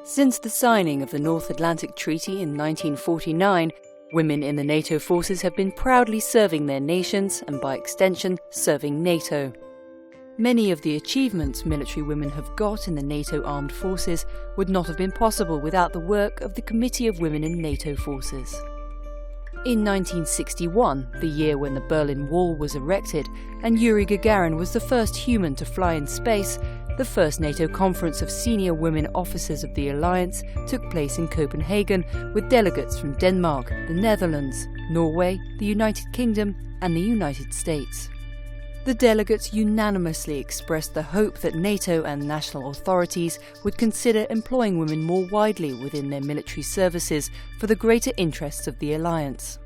Since the signing of the North Atlantic Treaty in 1949, women in the NATO forces have been proudly serving their nations and, by extension, serving NATO. Many of the achievements military women have got in the NATO armed forces would not have been possible without the work of the Committee of Women in NATO Forces. In 1961, the year when the Berlin Wall was erected and Yuri Gagarin was the first human to fly in space, the first NATO conference of senior women officers of the alliance took place in Copenhagen with delegates from Denmark, the Netherlands, Norway, the United Kingdom and the United States. The delegates unanimously expressed the hope that NATO and national authorities would consider employing women more widely within their military services for the greater interests of the alliance.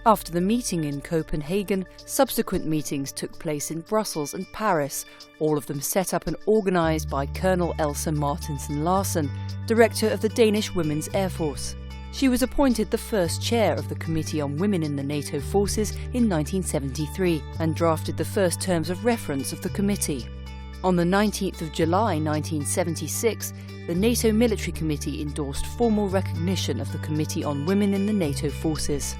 After the meeting in Copenhagen, subsequent meetings took place in Brussels and Paris, all of them set up and organised by Colonel Elsa Martinsen Larsen, director of the Danish Women's Air Force. She was appointed the first chair of the Committee on Women in the NATO Forces in 1973 and drafted the first terms of reference of the committee. On the 19th of July 1976, the NATO Military Committee endorsed formal recognition of the Committee on Women in the NATO Forces.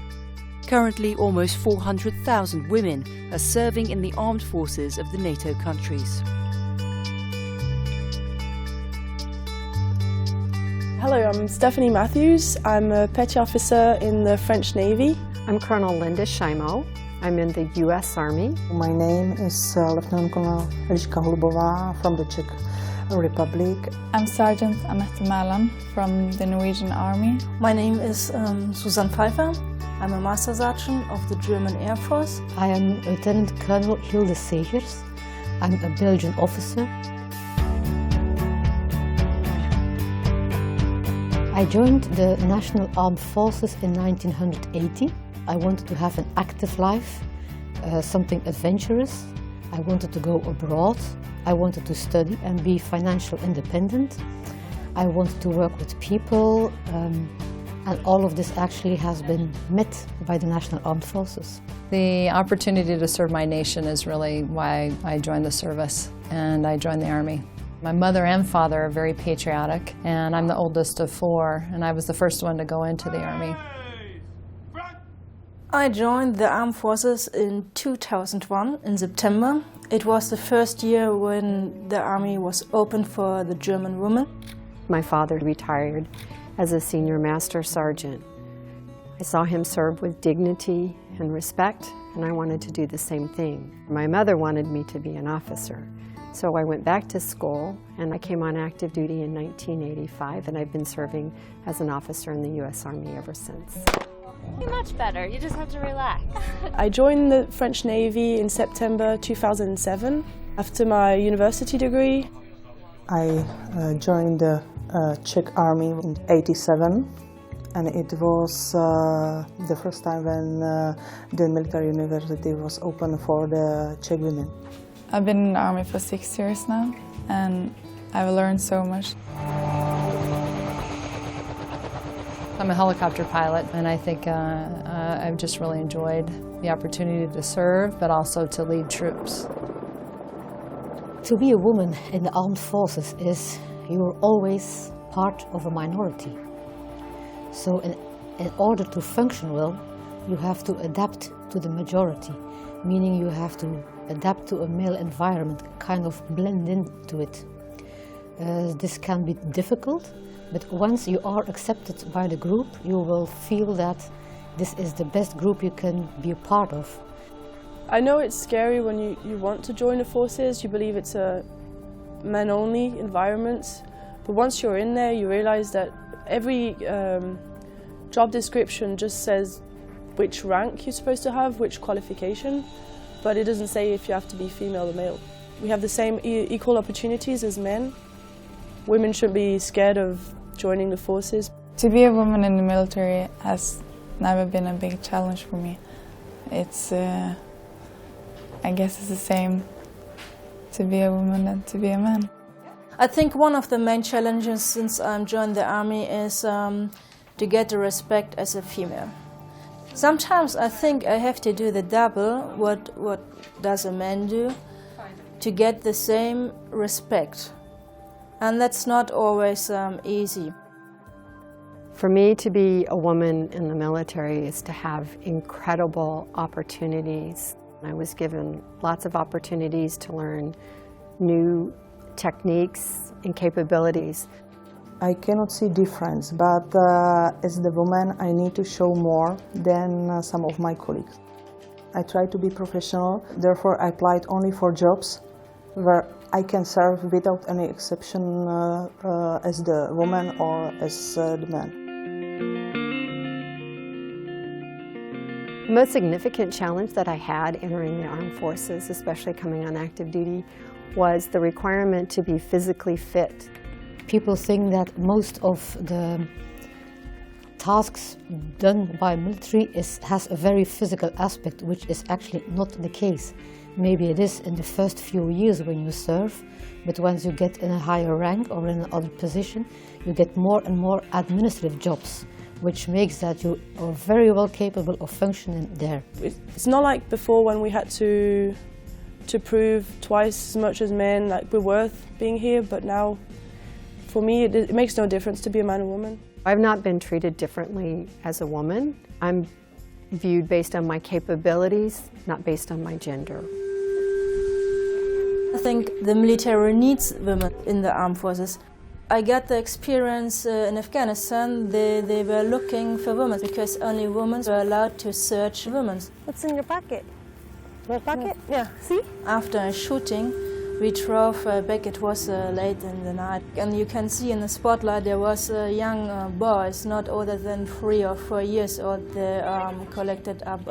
Currently, almost 400,000 women are serving in the armed forces of the NATO countries. Hello, I'm Stephanie Matthews. I'm a petty officer in the French Navy. I'm Colonel Linda Shimo. I'm in the U.S. Army. My name is Lieutenant Colonel Eliška Holubová from the Czech Republic. I'm Sergeant Annette Malan from the Norwegian Army. My name is Susan Pfeiffer. I'm a Master Sergeant of the German Air Force. I am Lieutenant Colonel Hilde Segers. I'm a Belgian officer. I joined the National Armed Forces in 1980. I wanted to have an active life, something adventurous. I wanted to go abroad. I wanted to study and be financially independent. I wanted to work with people, and all of this actually has been met by the National Armed Forces. The opportunity to serve my nation is really why I joined the service, and I joined the Army. My mother and father are very patriotic, and I'm the oldest of four, and I was the first one to go into the Army. I joined the Armed Forces in 2001 in September. It was the first year when the Army was open for the German women. My father retired as a senior master sergeant. I saw him serve with dignity and respect, and I wanted to do the same thing. My mother wanted me to be an officer. So I went back to school and I came on active duty in 1985, and I've been serving as an officer in the U.S. Army ever since. You're much better, you just have to relax. I joined the French Navy in September 2007 after my university degree. I joined the Czech Army in 1987, and it was the first time when the military university was open for the Czech women. I've been in the Army for 6 years now, and I've learned so much. I'm a helicopter pilot, and I think I've just really enjoyed the opportunity to serve, but also to lead troops. To be a woman in the armed forces is you're always part of a minority. So in order to function well, you have to adapt to the majority, meaning you have to adapt to a male environment, kind of blend into it. This can be difficult, but once you are accepted by the group, you will feel that this is the best group you can be a part of. I know it's scary when you want to join the forces, you believe it's a men-only environment, but once you're in there, you realize that every job description just says which rank you're supposed to have, which qualification, but it doesn't say if you have to be female or male. We have the same equal opportunities as men. Women shouldn't be scared of joining the forces. To be a woman in the military has never been a big challenge for me. It's, I guess it's the same to be a woman than to be a man. I think one of the main challenges since I joined the Army is to get the respect as a female. Sometimes I think I have to do the double what does a man do to get the same respect. And that's not always easy. For me to be a woman in the military is to have incredible opportunities. I was given lots of opportunities to learn new techniques and capabilities. I cannot see difference, but as the woman I need to show more than some of my colleagues. I try to be professional, therefore I applied only for jobs where I can serve without any exception as the woman or as the man. The most significant challenge that I had entering the armed forces, especially coming on active duty, was the requirement to be physically fit. People think that most of the tasks done by military has a very physical aspect, which is actually not the case. Maybe it is in the first few years when you serve, but once you get in a higher rank or in another position, you get more and more administrative jobs, which makes that you are very well capable of functioning there. It's not like before when we had to prove twice as much as men, like we're worth being here, but now for me it makes no difference to be a man or woman. I've not been treated differently as a woman. I'm viewed based on my capabilities, not based on my gender. I think the military needs women in the armed forces. I got the experience in Afghanistan. They were looking for women because only women were allowed to search women. What's in your pocket? Your pocket? Yeah, see? After a shooting, we drove back. It was late in the night. And you can see in the spotlight there was young boys, not older than 3 or 4 years old. They collected up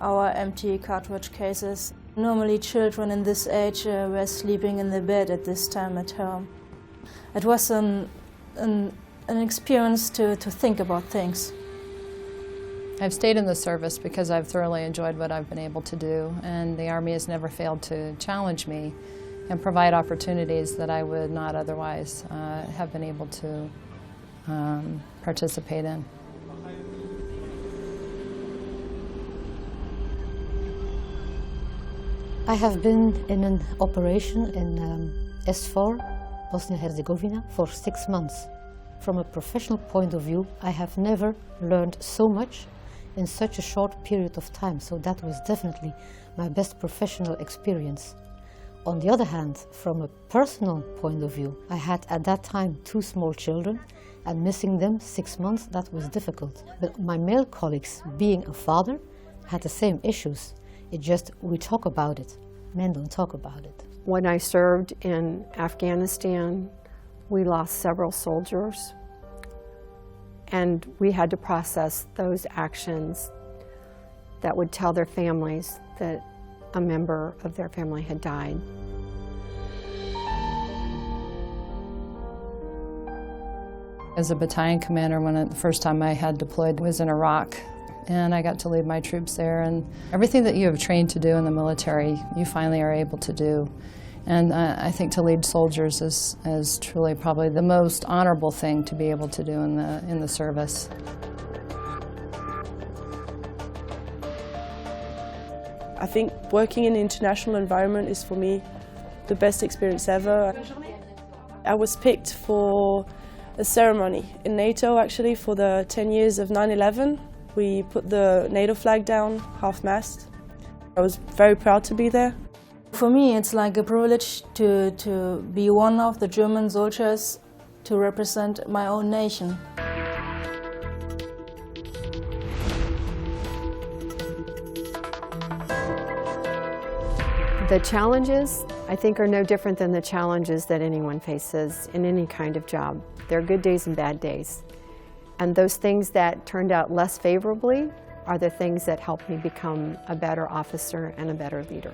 our empty cartridge cases. Normally children in this age were sleeping in the bed at this time at home. It was an experience to think about things. I've stayed in the service because I've thoroughly enjoyed what I've been able to do, and the Army has never failed to challenge me and provide opportunities that I would not otherwise have been able to participate in. I have been in an operation in S4, Bosnia-Herzegovina, for 6 months. From a professional point of view, I have never learned so much in such a short period of time, so that was definitely my best professional experience. On the other hand, from a personal point of view, I had at that time 2 small children, and missing them 6 months, that was difficult. But my male colleagues, being a father, had the same issues. It just, we talk about it. Men don't talk about it. When I served in Afghanistan, we lost several soldiers, and we had to process those actions that would tell their families that a member of their family had died. As a battalion commander, the first time I had deployed was in Iraq, and I got to lead my troops there, and everything that you have trained to do in the military, you finally are able to do. And I think to lead soldiers is truly probably the most honorable thing to be able to do in the service. I think working in an international environment is for me the best experience ever. I was picked for a ceremony in NATO actually for the 10 years of 9/11. We put the NATO flag down, half-mast. I was very proud to be there. For me, it's like a privilege to be one of the German soldiers to represent my own nation. The challenges, I think, are no different than the challenges that anyone faces in any kind of job. There are good days and bad days. And those things that turned out less favorably are the things that helped me become a better officer and a better leader.